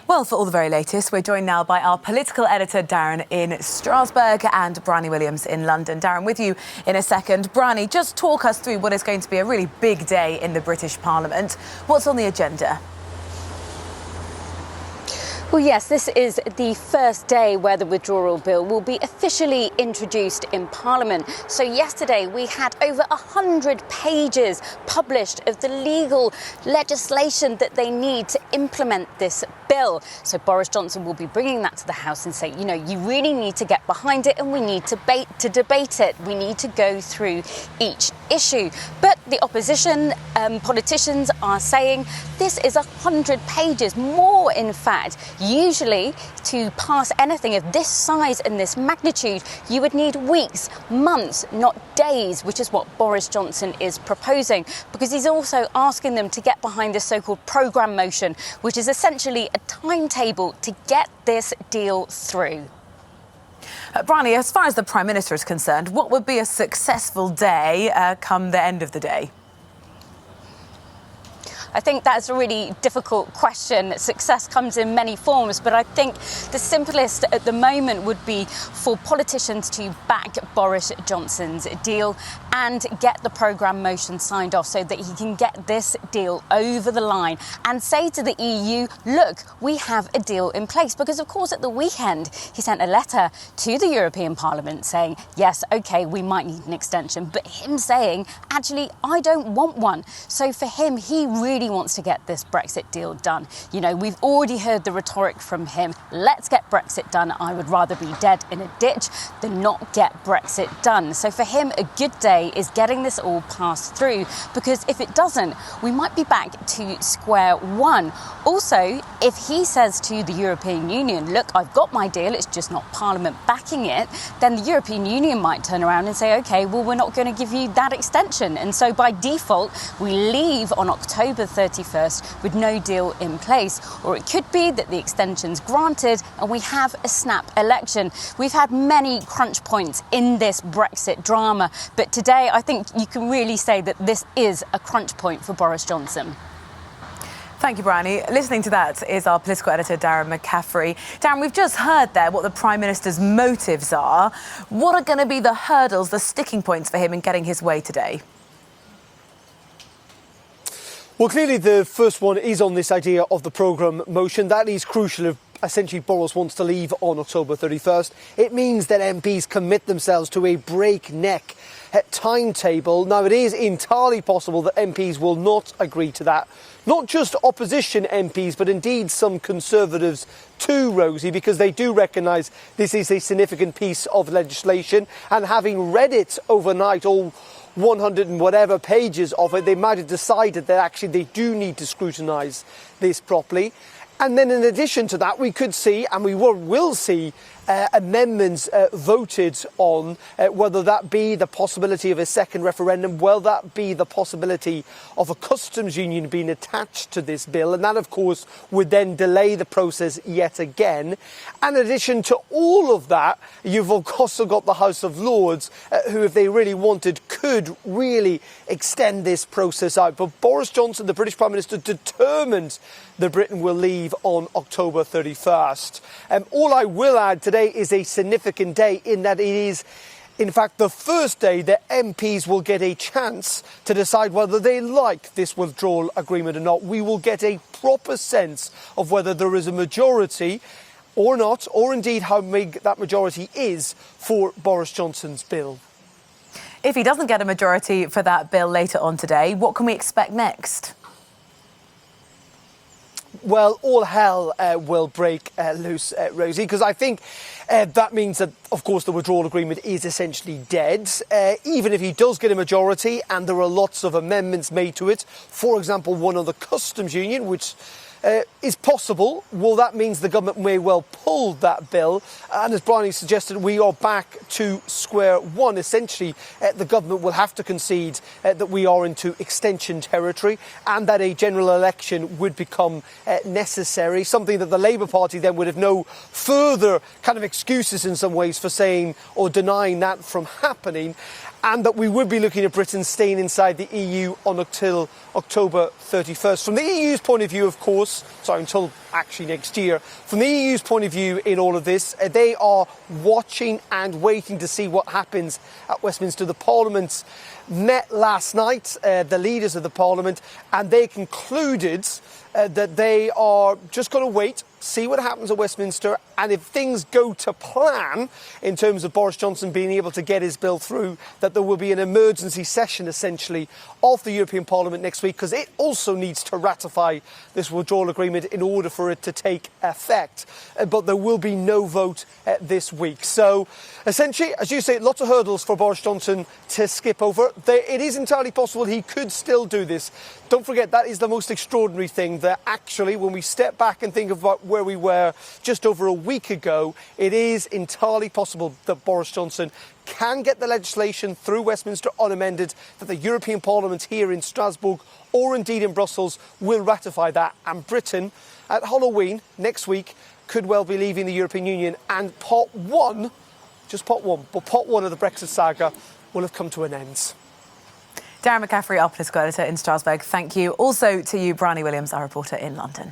Well, for all the very latest, we're joined now by our political editor, Darren, in Strasbourg, and Bryony Williams in London. Darren, with you in a second. Bryony, just talk us through what is going to be a really big day in the British Parliament. What's on the agenda? Well, yes, this is the first day where the Withdrawal Bill will be officially introduced in Parliament. So yesterday we had over 100 pages published of the legal legislation that they need to implement this bill. So Boris Johnson will be bringing that to the House and say, you know, you really need to get behind it and we need to debate it. We need to go through each issue. But the opposition politicians are saying this is 100 pages, more in fact. Usually, to pass anything of this size and this magnitude, you would need weeks, months, not days, which is what Boris Johnson is proposing, because he's also asking them to get behind this so-called programme motion, which is essentially a timetable to get this deal through. Bryony, as far as the Prime Minister is concerned, what would be a successful day come the end of the day? I think that's a really difficult question. Success comes in many forms, but I think the simplest at the moment would be for politicians to back Boris Johnson's deal and get the programme motion signed off so that he can get this deal over the line and say to the EU, look, we have a deal in place. Because, of course, at the weekend, he sent a letter to the European Parliament saying, yes, OK, we might need an extension, but him saying, actually, I don't want one. So for him, he really wants to get this Brexit deal done. You know, we've already heard the rhetoric from him. Let's get Brexit done. I would rather be dead in a ditch than not get Brexit done. So for him, a good day is getting this all passed through, because if it doesn't, we might be back to square one. Also, if he says to the European Union, look, I've got my deal, it's just not Parliament backing it, then the European Union might turn around and say, OK, well, we're not going to give you that extension. And so by default, we leave on October 31st with no deal in place. Or it could be that the extension's granted and we have a snap election. We've had many crunch points in this Brexit drama, but today I think you can really say that this is a crunch point for Boris Johnson. Thank you, Bryony. Listening to that is our political editor, Darren McCaffrey. Darren, we've just heard there what the Prime Minister's motives are. What are going to be the hurdles, the sticking points for him in getting his way today? Well, clearly the first one is on this idea of the programme motion. That is crucial if essentially Boris wants to leave on October 31st. It means that MPs commit themselves to a breakneck timetable. Now, it is entirely possible that MPs will not agree to that. Not just opposition MPs, but indeed some Conservatives too, Rosie, because they do recognise this is a significant piece of legislation. And having read it overnight, all 100 and whatever pages of it, they might have decided that actually they do need to scrutinise this properly. And then in addition to that, we could see, and we will see, amendments voted on, whether that be the possibility of a second referendum, will that be the possibility of a customs union being attached to this bill. And that, of course, would then delay the process yet again. And in addition to all of that, you've also got the House of Lords, who, if they really wanted, could really extend this process out. But Boris Johnson, the British Prime Minister, determined that Britain will leave on October 31st. All I will add today is a significant day in that it is, in fact, the first day that MPs will get a chance to decide whether they like this withdrawal agreement or not. We will get a proper sense of whether there is a majority or not, or indeed how big that majority is for Boris Johnson's bill. If he doesn't get a majority for that bill later on today, what can we expect next? Well, all hell will break loose, Rosie, because I think that means that, of course, the withdrawal agreement is essentially dead. Even if he does get a majority and there are lots of amendments made to it, for example, one on the customs union, which is possible. Well, that means the government may well pull that bill. And as Bryony suggested, we are back to square one. Essentially, the government will have to concede that we are into extension territory and that a general election would become necessary, something that the Labour Party then would have no further kind of excuses in some ways for saying or denying that from happening. And that we would be looking at Britain staying inside the EU until October 31st. From the EU's point of view, of course, until actually next year. From the EU's point of view in all of this, they are watching and waiting to see what happens at Westminster. The Parliament met last night, the leaders of the Parliament, and they concluded that they are just going to wait, see what happens at Westminster, and if things go to plan in terms of Boris Johnson being able to get his bill through, that there will be an emergency session essentially of the European Parliament next week, because it also needs to ratify this withdrawal agreement in order for it to take effect. But there will be no vote this week. So essentially, as you say, lots of hurdles for Boris Johnson to skip over. It is entirely possible he could still do this. Don't forget, that is the most extraordinary thing, that actually when we step back and think about where we were just over a week ago, it is entirely possible that Boris Johnson can get the legislation through Westminster unamended, that the European Parliament here in Strasbourg or indeed in Brussels will ratify that, and Britain at Halloween next week could well be leaving the European Union, and part one of the Brexit saga will have come to an end. Darren McCaffrey, our political editor in Strasbourg, thank you. Also to you, Bryony Williams, our reporter in London.